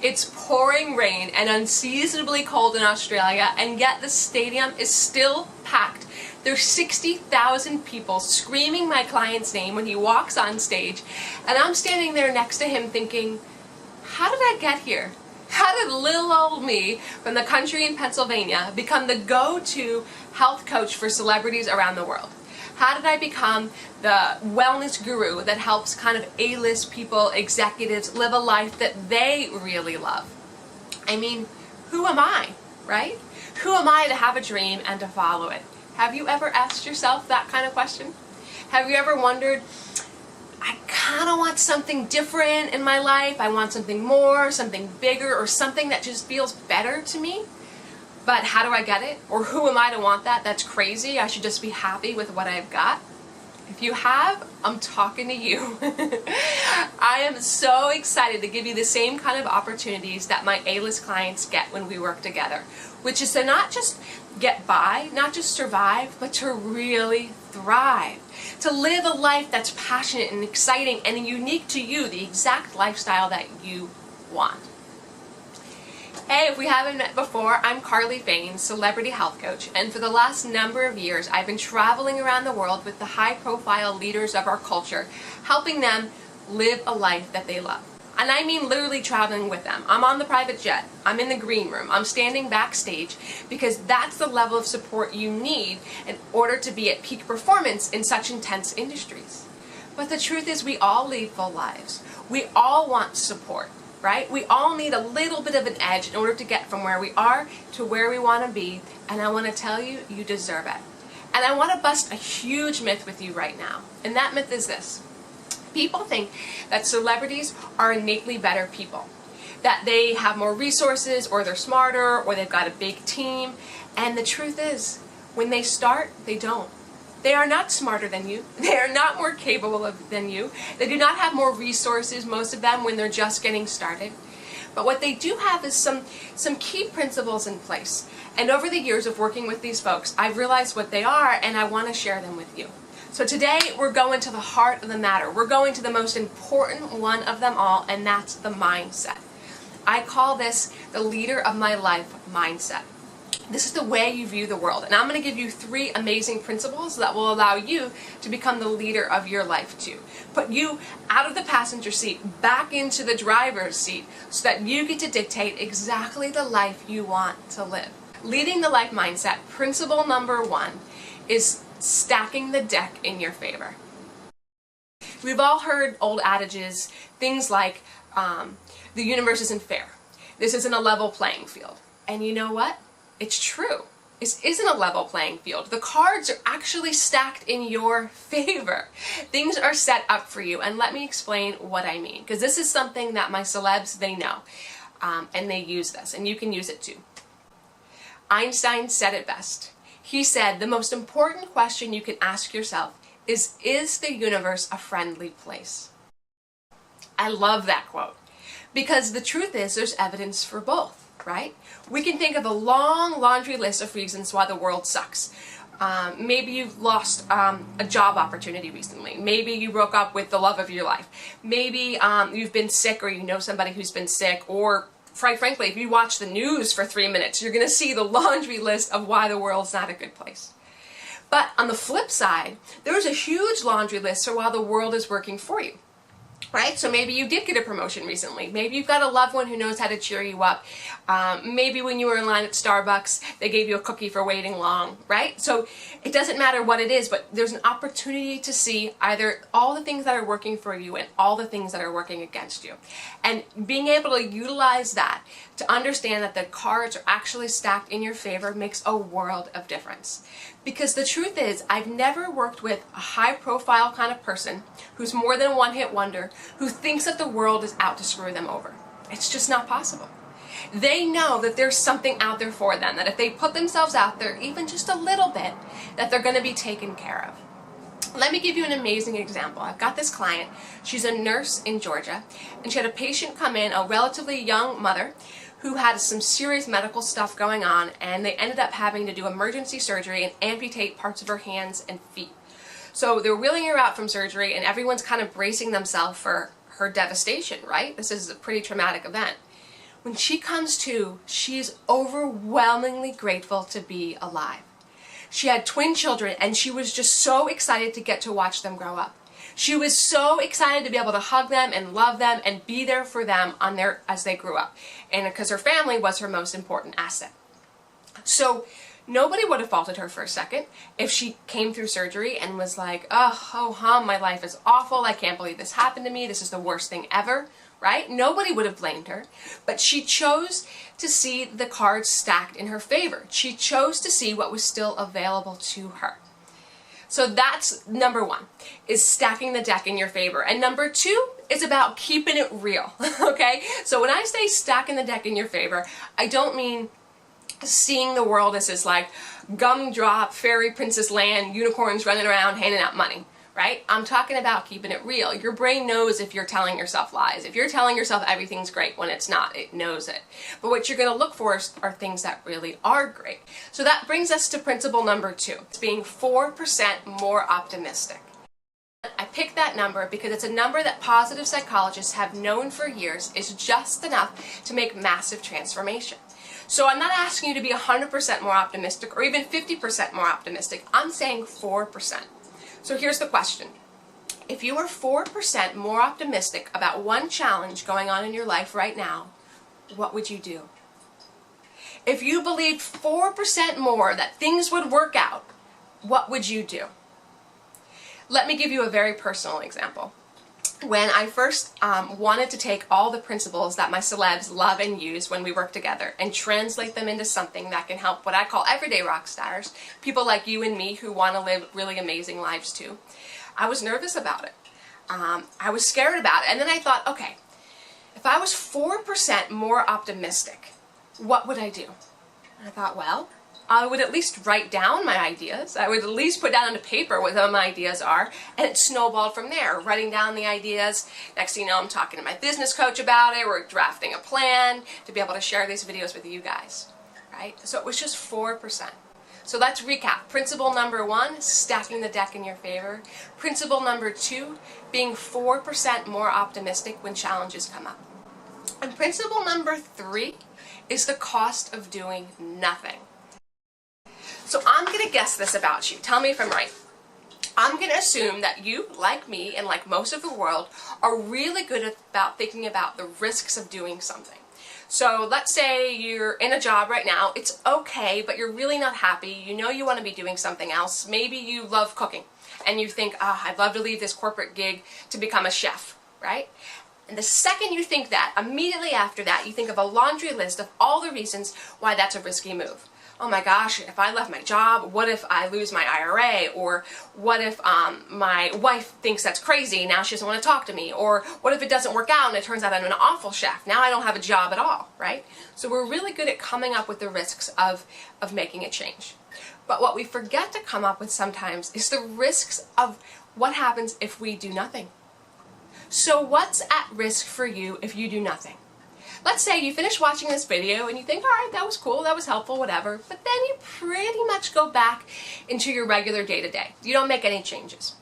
It's pouring rain and unseasonably cold in Australia, and yet the stadium is still packed. There's 60,000 people screaming my client's name when he walks on stage, and I'm standing there next to him thinking, how did I get here? How did little old me from the country in Pennsylvania become the go-to health coach for celebrities around the world? How did I become the wellness guru that helps kind of A-list people, executives, live a life that they really love? I mean, who am I, right? Who am I to have a dream and to follow it? Have you ever asked yourself that kind of question? Have you ever wondered, I kind of want something different in my life, I want something more, something bigger, or something that just feels better to me? But how do I get it? Or who am I to want that? That's crazy. I should just be happy with what I've got. If you have, I'm talking to you. I am so excited to give you the same kind of opportunities that my A-list clients get when we work together, which is to not just get by, not just survive, but to really thrive. To live a life that's passionate and exciting and unique to you, the exact lifestyle that you want. Hey, if we haven't met before, I'm Karlee Fain, celebrity health coach, and for the last number of years I've been traveling around the world with the high-profile leaders of our culture, helping them live a life that they love. And I mean literally traveling with them. I'm on the private jet, I'm in the green room, I'm standing backstage, because that's the level of support you need in order to be at peak performance in such intense industries. But the truth is, we all lead full lives. We all want support. Right? We all need a little bit of an edge in order to get from where we are to where we want to be, and I want to tell you, you deserve it. And I want to bust a huge myth with you right now, and that myth is this. People think that celebrities are innately better people, that they have more resources, or they're smarter, or they've got a big team, and the truth is, when they start, they don't. They are not smarter than you. They are not more capable than you. They do not have more resources, most of them, when they're just getting started. But what they do have is some key principles in place. And over the years of working with these folks, I've realized what they are, and I want to share them with you. So today, we're going to the heart of the matter. We're going to the most important one of them all, and that's the mindset. I call this the leader of my life mindset. This is the way you view the world, and I'm going to give you 3 amazing principles that will allow you to become the leader of your life too. Put you out of the passenger seat, back into the driver's seat, so that you get to dictate exactly the life you want to live. Leading the life mindset, principle number 1 is stacking the deck in your favor. We've all heard old adages, things like, the universe isn't fair. This isn't a level playing field. And you know what? It's true. This isn't a level playing field. The cards are actually stacked in your favor. Things are set up for you, and let me explain what I mean, because this is something that my celebs, they know, and they use this, and you can use it too. Einstein said it best. He said, the most important question you can ask yourself is the universe a friendly place? I love that quote, because the truth is there's evidence for both. Right? We can think of a long laundry list of reasons why the world sucks. Maybe you've lost a job opportunity recently. Maybe you broke up with the love of your life. Maybe you've been sick, or you know somebody who's been sick, or quite frankly, if you watch the news for 3 minutes, you're going to see the laundry list of why the world's not a good place. But on the flip side, there's a huge laundry list for why the world is working for you. Right? So maybe you did get a promotion recently. Maybe you've got a loved one who knows how to cheer you up. Maybe when you were in line at Starbucks, they gave you a cookie for waiting long, right? So it doesn't matter what it is, but there's an opportunity to see either all the things that are working for you and all the things that are working against you. And being able to utilize that to understand that the cards are actually stacked in your favor makes a world of difference. Because the truth is, I've never worked with a high-profile kind of person who's more than a one-hit wonder, who thinks that the world is out to screw them over. It's just not possible. They know that there's something out there for them, that if they put themselves out there even just a little bit, that they're going to be taken care of. Let me give you an amazing example. I've got this client. She's a nurse in Georgia, and she had a patient come in, a relatively young mother, who had some serious medical stuff going on, and they ended up having to do emergency surgery and amputate parts of her hands and feet. So they're wheeling her out from surgery, and everyone's kind of bracing themselves for her devastation, right? This is a pretty traumatic event. When she comes to, she's overwhelmingly grateful to be alive. She had twin children and she was just so excited to get to watch them grow up. She was so excited to be able to hug them and love them and be there for them as they grew up. And because her family was her most important asset. So nobody would have faulted her for a second if she came through surgery and was like, oh, my life is awful. I can't believe this happened to me. This is the worst thing ever, right? Nobody would have blamed her. But she chose to see the cards stacked in her favor. She chose to see what was still available to her. So that's number one, is stacking the deck in your favor. And number two is about keeping it real, okay? So when I say stacking the deck in your favor, I don't mean seeing the world as this like gumdrop, fairy princess land, unicorns running around handing out money, right? I'm talking about keeping it real. Your brain knows if you're telling yourself lies. If you're telling yourself everything's great when it's not, it knows it. But what you're going to look for are things that really are great. So that brings us to principle number 2. It's being 4% more optimistic. I picked that number because it's a number that positive psychologists have known for years is just enough to make massive transformation. So I'm not asking you to be 100% more optimistic or even 50% more optimistic. I'm saying 4%. So here's the question. If you were 4% more optimistic about one challenge going on in your life right now, what would you do? If you believed 4% more that things would work out, what would you do? Let me give you a very personal example. When I first wanted to take all the principles that my celebs love and use when we work together and translate them into something that can help what I call everyday rock stars, people like you and me who want to live really amazing lives too, I was nervous about it. I was scared about it. And then I thought, okay, if I was 4% more optimistic, what would I do? And I thought, well, I would at least write down my ideas. I would at least put down on paper what my ideas are, and it snowballed from there. Writing down the ideas. Next thing you know, I'm talking to my business coach about it. We're drafting a plan to be able to share these videos with you guys, right? So it was just 4%. So let's recap. Principle number 1, stacking the deck in your favor. Principle number 2, being 4% more optimistic when challenges come up. And principle number 3 is the cost of doing nothing. So I'm going to guess this about you. Tell me if I'm right. I'm going to assume that you, like me and like most of the world, are really good about thinking about the risks of doing something. So let's say you're in a job right now. It's okay, but you're really not happy. You know you want to be doing something else. Maybe you love cooking and you think, I'd love to leave this corporate gig to become a chef, right? And the second you think that, immediately after that, you think of a laundry list of all the reasons why that's a risky move. Oh my gosh, if I left my job, what if I lose my IRA? Or what if my wife thinks that's crazy, now she doesn't want to talk to me? Or what if it doesn't work out and it turns out I'm an awful chef? Now I don't have a job at all, right? So we're really good at coming up with the risks of making a change. But what we forget to come up with sometimes is the risks of what happens if we do nothing. So what's at risk for you if you do nothing? Let's say you finish watching this video and you think, all right, that was cool, that was helpful, whatever, but then you pretty much go back into your regular day-to-day. You don't make any changes.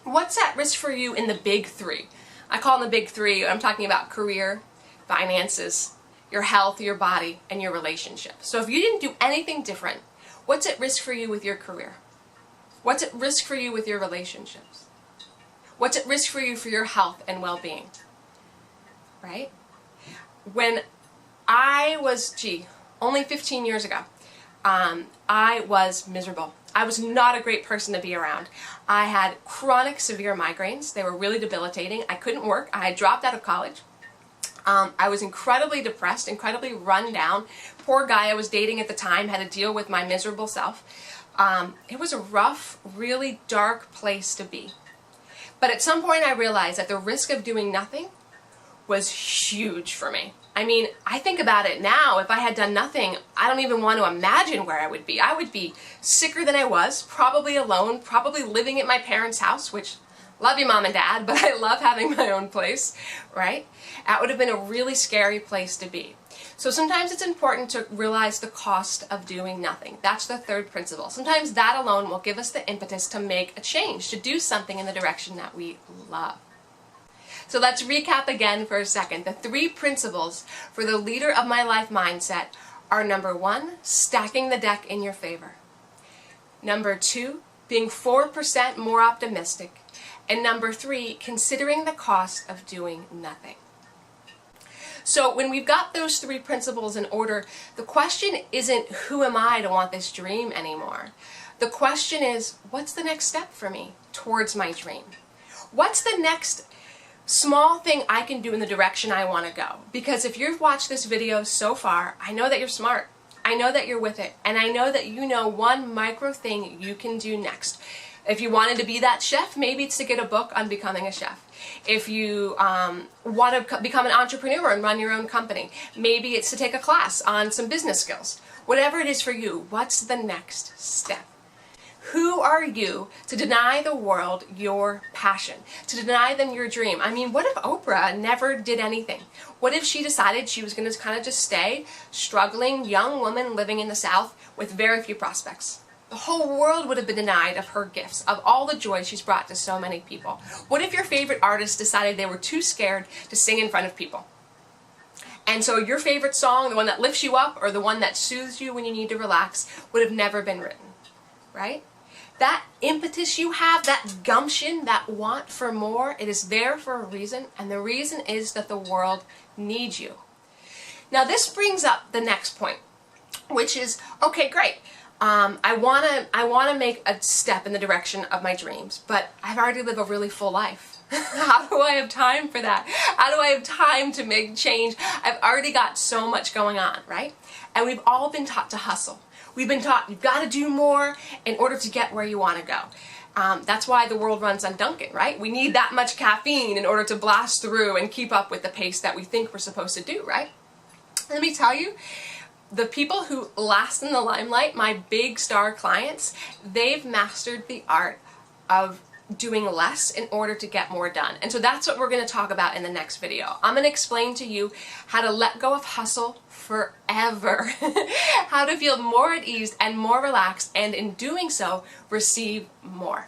What's at risk for you in the big 3? I call them the big 3. I'm talking about career, finances, your health, your body, and your relationship. So if you didn't do anything different, what's at risk for you with your career? What's at risk for you with your relationships? What's at risk for you for your health and well-being? Right? When I was, only 15 years ago, I was miserable. I was not a great person to be around. I had chronic severe migraines. They were really debilitating. I couldn't work. I had dropped out of college. I was incredibly depressed, incredibly run down. Poor guy I was dating at the time had to deal with my miserable self. It was a rough, really dark place to be. But at some point I realized that the risk of doing nothing was huge for me. I mean, I think about it now. If I had done nothing, I don't even want to imagine where I would be. I would be sicker than I was, probably alone, probably living at my parents' house, which, love you Mom and Dad, but I love having my own place, right? That would have been a really scary place to be. So sometimes it's important to realize the cost of doing nothing. That's the 3rd principle. Sometimes that alone will give us the impetus to make a change, to do something in the direction that we love. So let's recap again for a second. The 3 principles for the leader of my life mindset are: number 1, stacking the deck in your favor. Number 2, being 4% more optimistic. And number 3, considering the cost of doing nothing. So when we've got those 3 principles in order, the question isn't who am I to want this dream anymore. The question is, what's the next step for me towards my dream? What's the next small thing I can do in the direction I want to go? Because if you've watched this video so far, I know that you're smart. I know that you're with it. And I know that you know one micro thing you can do next. If you wanted to be that chef, maybe it's to get a book on becoming a chef. If you want to become an entrepreneur and run your own company, maybe it's to take a class on some business skills. Whatever it is for you, what's the next step? Who are you to deny the world your passion, to deny them your dream? I mean, what if Oprah never did anything? What if she decided she was going to kind of just stay struggling young woman living in the South with very few prospects? The whole world would have been denied of her gifts, of all the joy she's brought to so many people. What if your favorite artist decided they were too scared to sing in front of people? And so your favorite song, the one that lifts you up or the one that soothes you when you need to relax, would have never been written, right? That impetus you have, that gumption, that want for more, it is there for a reason, and the reason is that the world needs you. Now this brings up the next point, which is, okay, great. I wanna make a step in the direction of my dreams, but I've already lived a really full life. How do I have time for that? How do I have time to make change? I've already got so much going on, right? And we've all been taught to hustle. We've been taught you've got to do more in order to get where you want to go. That's why the world runs on Dunkin', right? We need that much caffeine in order to blast through and keep up with the pace that we think we're supposed to do, right? Let me tell you, the people who last in the limelight, my big star clients, they've mastered the art of doing less in order to get more done. And so that's what we're going to talk about in the next video. I'm going to explain to you how to let go of hustle forever, how to feel more at ease and more relaxed, and in doing so, receive more.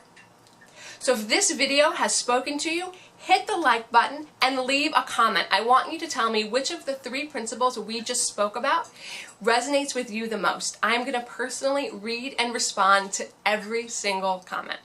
So if this video has spoken to you, hit the like button and leave a comment. I want you to tell me which of the 3 principles we just spoke about resonates with you the most. I'm going to personally read and respond to every single comment.